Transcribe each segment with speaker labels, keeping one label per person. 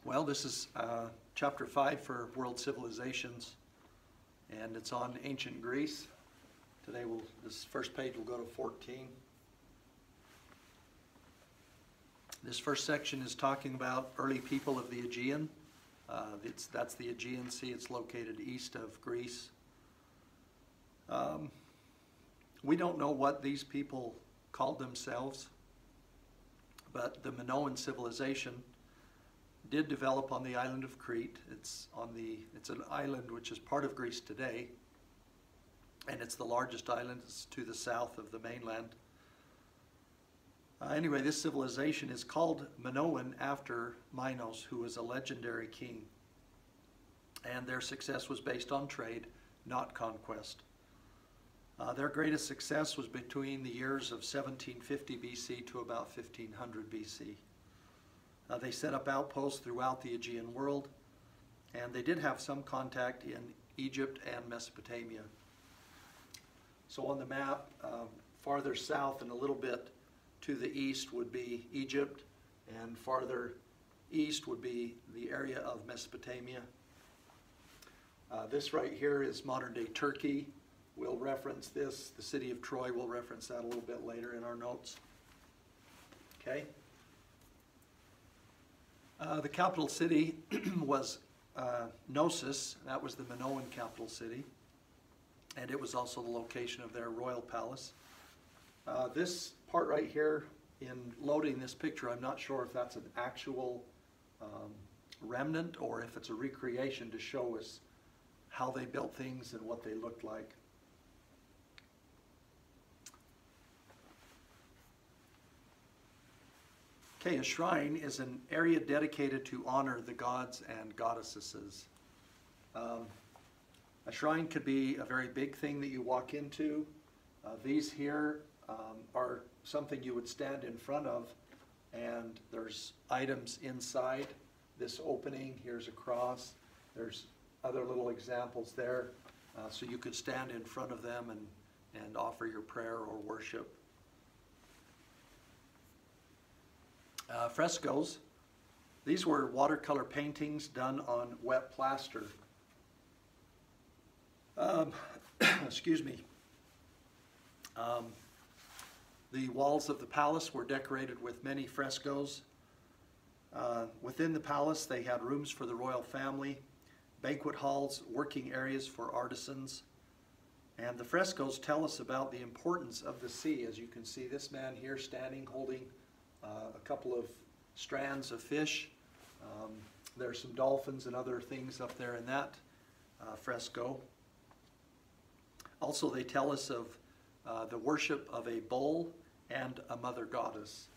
Speaker 1: Well, this is chapter 5 for World Civilizations, and it's on ancient Greece. Today, this first page will go to 14. This first section is talking about early people of the Aegean. That's the Aegean Sea. It's located east of Greece. We don't know what these people called themselves, but the Minoan civilization did develop on the island of Crete. It's an island which is part of Greece today, and it's the largest island. It's to the south of the mainland. Anyway, this civilization is called Minoan after Minos, who was a legendary king, and their success was based on trade, not conquest. Their greatest success was between the years of 1750 BC to about 1500 BC. They set up outposts throughout the Aegean world, and they did have some contact in Egypt and Mesopotamia. So on the map, farther south and a little bit to the east would be Egypt, and farther east would be the area of Mesopotamia. This right here is modern-day Turkey. We'll reference this. The city of Troy, we'll reference that a little bit later in our notes. Okay. The capital city was Knossos. That was the Minoan capital city, and it was also the location of their royal palace. This part right here, in loading this picture, I'm not sure if that's an actual remnant or if it's a recreation to show us how they built things and what they looked like. Okay, a shrine is an area dedicated to honor the gods and goddesses. A shrine could be a very big thing that you walk into. These here are something you would stand in front of, and there's items inside this opening. Here's a cross. There's other little examples there. So you could stand in front of them and offer your prayer or worship. Frescos, these were watercolor paintings done on wet plaster. Excuse me. The walls of the palace were decorated with many frescoes. Within the palace, they had rooms for the royal family, banquet halls, working areas for artisans. And the frescoes tell us about the importance of the sea. As you can see, this man here standing holding a couple of strands of fish. There's some dolphins and other things up there in that fresco. Also, they tell us of the worship of a bull and a mother goddess.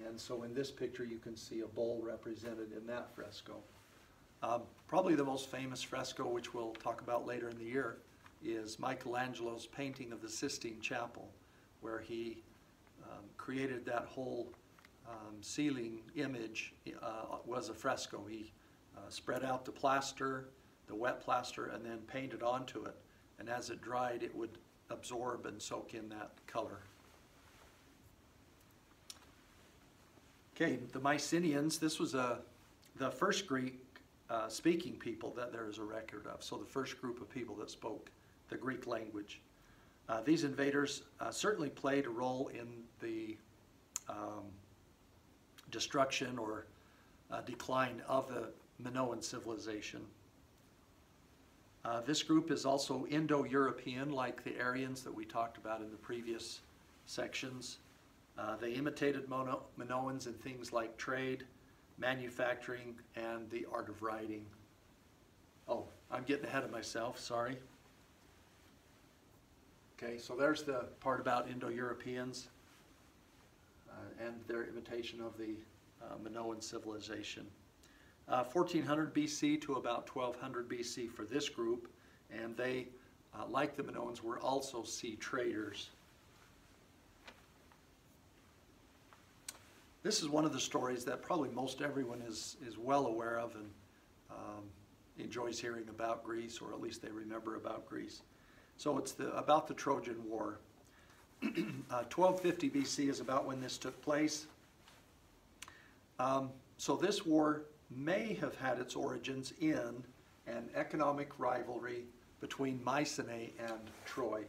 Speaker 1: And so in this picture you can see a bull represented in that fresco. Probably the most famous fresco, which we'll talk about later in the year, is Michelangelo's painting of the Sistine Chapel, where he created that whole ceiling image. Was a fresco. He spread out the plaster, the wet plaster, and then painted onto it. And as it dried, it would absorb and soak in that color. Okay, the Myceneans, this was the first Greek speaking people that there is a record of. So the first group of people that spoke the Greek language. These invaders certainly played a role in the destruction or decline of the Minoan civilization. This group is also Indo-European, like the Aryans that we talked about in the previous sections. They imitated Minoans in things like trade, manufacturing, and the art of writing. Oh, I'm getting ahead of myself, sorry. Okay, so there's the part about Indo-Europeans and their imitation of the Minoan civilization. 1400 BC to about 1200 BC for this group, and they, like the Minoans, were also sea traders. This is one of the stories that probably most everyone is well aware of and enjoys hearing about Greece, or at least they remember about Greece. So it's about the Trojan War. 1250 BC is about when this took place. So this war may have had its origins in an economic rivalry between Mycenae and Troy.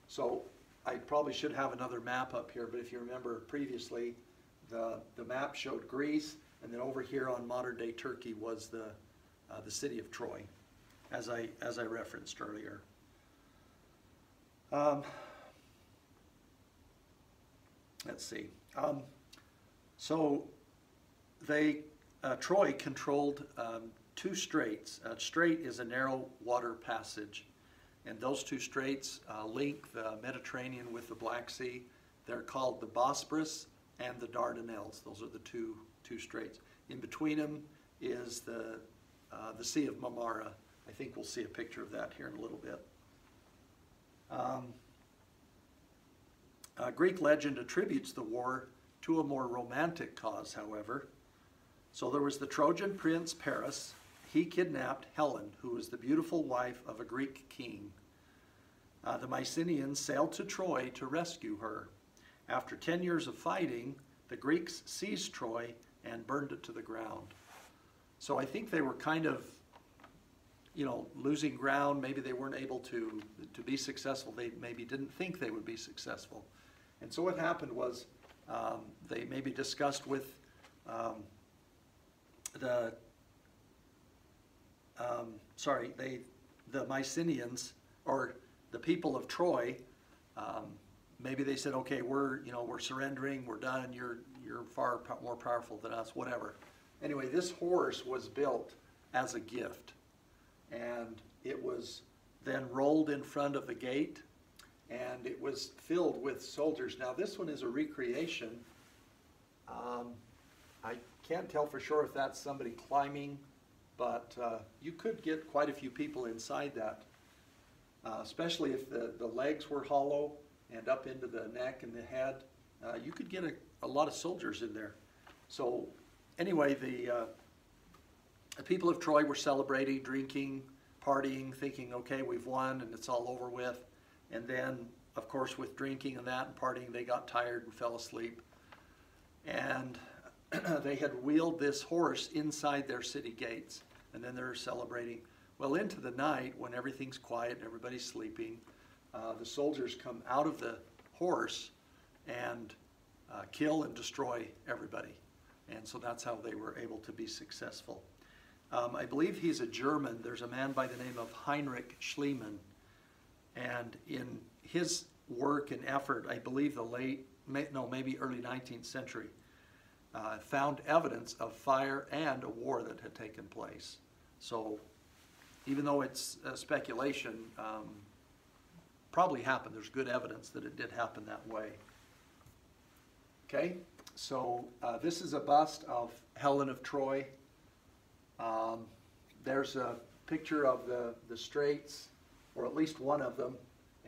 Speaker 1: So I probably should have another map up here, but if you remember previously, the map showed Greece, and then over here on modern-day Turkey was the city of Troy, as I referenced earlier. Let's see. So Troy controlled two straits. A strait is a narrow water passage, and those two straits link the Mediterranean with the Black Sea. They're called the Bosporus and the Dardanelles. Those are the two straits. In between them is the Sea of Marmara. I think we'll see a picture of that here in a little bit. Greek legend attributes the war to a more romantic cause, however. So there was the Trojan prince Paris. He kidnapped Helen, who was the beautiful wife of a Greek king. The Myceneans sailed to Troy to rescue her. After 10 years of fighting, the Greeks seized Troy and burned it to the ground. So I think they were kind of, losing ground. Maybe they weren't able to be successful. They maybe didn't think they would be successful. And so what happened was they maybe discussed with the Myceneans, or the people of Troy. Maybe they said, okay, we're surrendering, we're done, you're far more powerful than us, whatever. Anyway, this horse was built as a gift, and it was then rolled in front of the gate, and it was filled with soldiers. Now this one is a recreation. I can't tell for sure if that's somebody climbing, but you could get quite a few people inside that, especially if the legs were hollow and up into the neck and the head. You could get a lot of soldiers in there. So anyway, the people of Troy were celebrating, drinking, partying, thinking, okay, we've won and it's all over with. And then, of course, with drinking and that and partying, they got tired and fell asleep. And they had wheeled this horse inside their city gates, and then they're celebrating. Well, into the night, when everything's quiet and everybody's sleeping, the soldiers come out of the horse and kill and destroy everybody. And so that's how they were able to be successful. I believe he's a German. There's a man by the name of Heinrich Schliemann. And in his work and effort, I believe maybe early 19th century, found evidence of fire and a war that had taken place. So even though it's speculation, probably happened. There's good evidence that it did happen that way. Okay, so this is a bust of Helen of Troy. There's a picture of the straits, or at least one of them,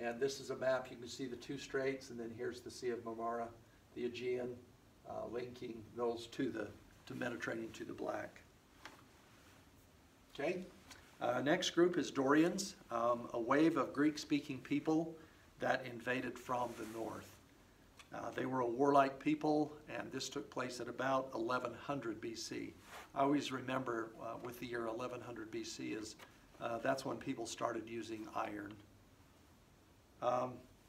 Speaker 1: and this is a map. You can see the two straits, and then here's the Sea of Marmara, the Aegean, linking those to Mediterranean, to the Black. Okay, next group is Dorians, a wave of Greek-speaking people that invaded from the north. They were a warlike people, and this took place at about 1100 BC. I always remember with the year 1100 BC is that's when people started using iron.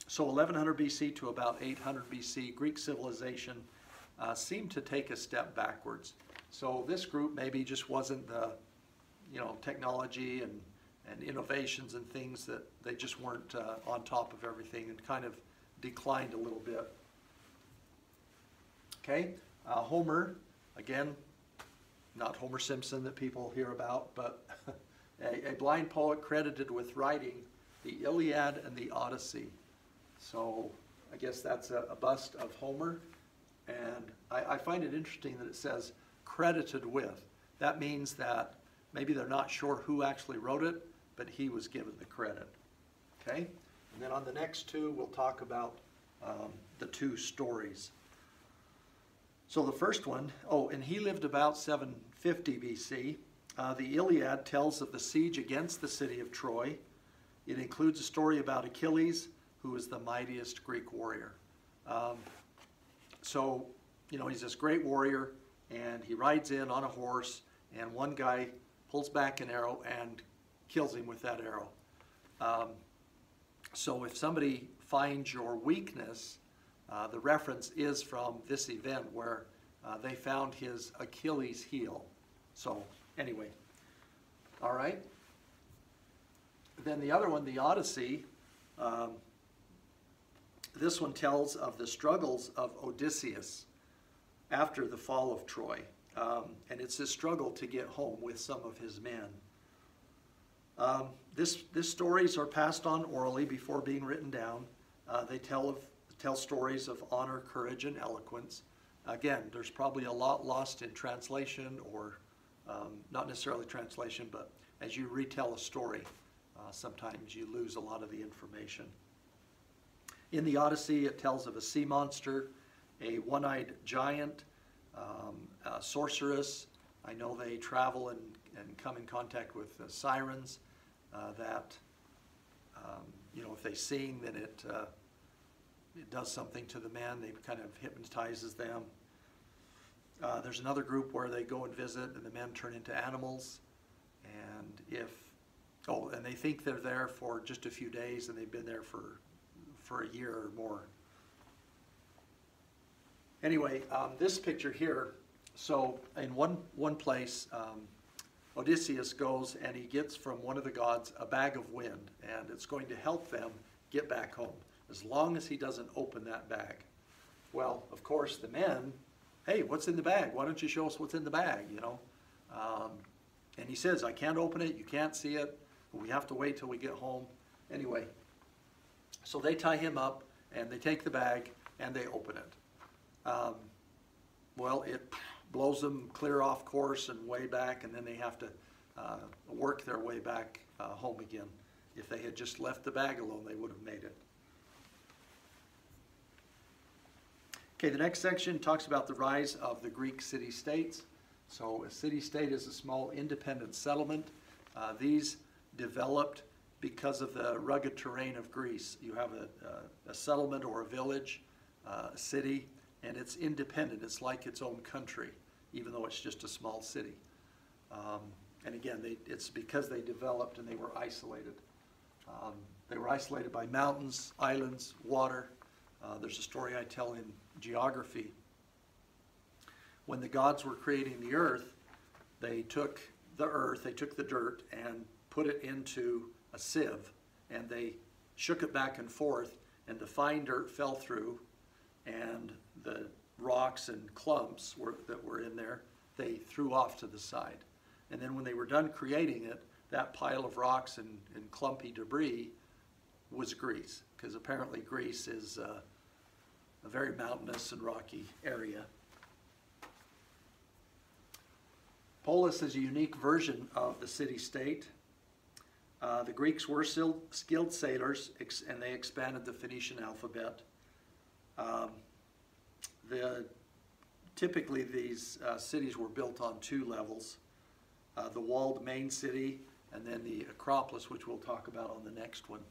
Speaker 1: So 1100 BC to about 800 BC, Greek civilization seemed to take a step backwards. So this group maybe just wasn't the technology and innovations and things, that they just weren't on top of everything, and kind of declined a little bit. Okay, Homer, again, not Homer Simpson that people hear about, but a blind poet credited with writing the Iliad and the Odyssey. So I guess that's a bust of Homer. And I find it interesting that it says credited with. That means that maybe they're not sure who actually wrote it, but he was given the credit. Okay? And then on the next two, we'll talk about the two stories. So the first one, and he lived about 750 BC. The Iliad tells of the siege against the city of Troy. It includes a story about Achilles, who was the mightiest Greek warrior. So, he's this great warrior, and he rides in on a horse, and one guy pulls back an arrow and kills him with that arrow. So if somebody finds your weakness, the reference is from this event where they found his Achilles heel. So anyway, all right. Then the other one, the Odyssey, this one tells of the struggles of Odysseus after the fall of Troy. And it's his struggle to get home with some of his men. These stories are passed on orally before being written down. They tell stories of honor, courage, and eloquence. Again, there's probably a lot lost in translation, or not necessarily translation, but as you retell a story, sometimes you lose a lot of the information. In the Odyssey, it tells of a sea monster, a one-eyed giant, a sorceress. I know they travel and come in contact with sirens that, if they sing, then it does something to the men. They kind of hypnotizes them. There's another group where they go and visit, and the men turn into animals. And and they think they're there for just a few days, and they've been there for a year or more. Anyway, this picture here, so in one place, Odysseus goes and he gets from one of the gods a bag of wind, and it's going to help them get back home, as long as he doesn't open that bag. Well, of course, the men, hey, what's in the bag? Why don't you show us what's in the bag, And he says, I can't open it, you can't see it, we have to wait till we get home. Anyway, so they tie him up, and they take the bag, and they open it. Well, it blows them clear off course and way back, and then they have to work their way back home again. If they had just left the bag alone, they would have made it. Okay, the next section talks about the rise of the Greek city-states. So a city-state is a small independent settlement. These developed because of the rugged terrain of Greece. You have a settlement or a village, a city, and it's independent. It's like its own country, even though it's just a small city. And again, it's because they developed and they were isolated. They were isolated by mountains, islands, water. There's a story I tell in geography. When the gods were creating the earth, they took the dirt and put it into a sieve, and they shook it back and forth, and the fine dirt fell through, and the rocks and clumps that were in there, they threw off to the side. And then when they were done creating it, that pile of rocks and clumpy debris was Greece, because apparently Greece is a very mountainous and rocky area. Polis is a unique version of the city-state. The Greeks were still skilled sailors, and they expanded the Phoenician alphabet. Typically, these cities were built on two levels. The walled main city, and then the Acropolis, which we'll talk about on the next one.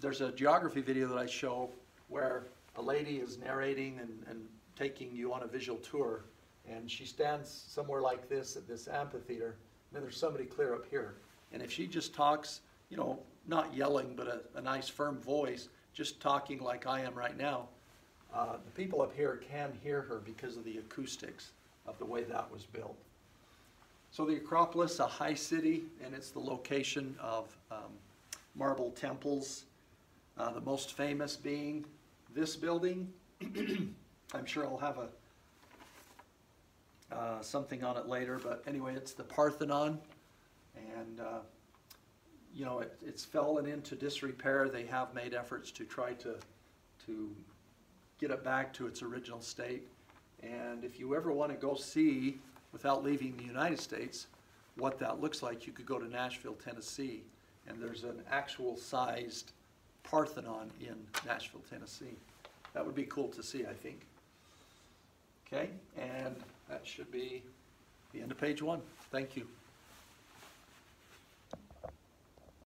Speaker 1: There's a geography video that I show where a lady is narrating and taking you on a visual tour, and she stands somewhere like this at this amphitheater, and then there's somebody clear up here. And if she just talks, not yelling, but a nice firm voice, just talking like I am right now, the people up here can hear her because of the acoustics of the way that was built. So the Acropolis, a high city, and it's the location of marble temples, the most famous being this building. I'm sure I'll have something on it later, but anyway, it's the Parthenon, and it's fallen into disrepair. They have made efforts to try to get it back to its original state. And if you ever want to go see, without leaving the United States, what that looks like, you could go to Nashville, Tennessee, and there's an actual sized Parthenon in Nashville, Tennessee. That would be cool to see, I think. Okay, and that should be the end of page 1. Thank you.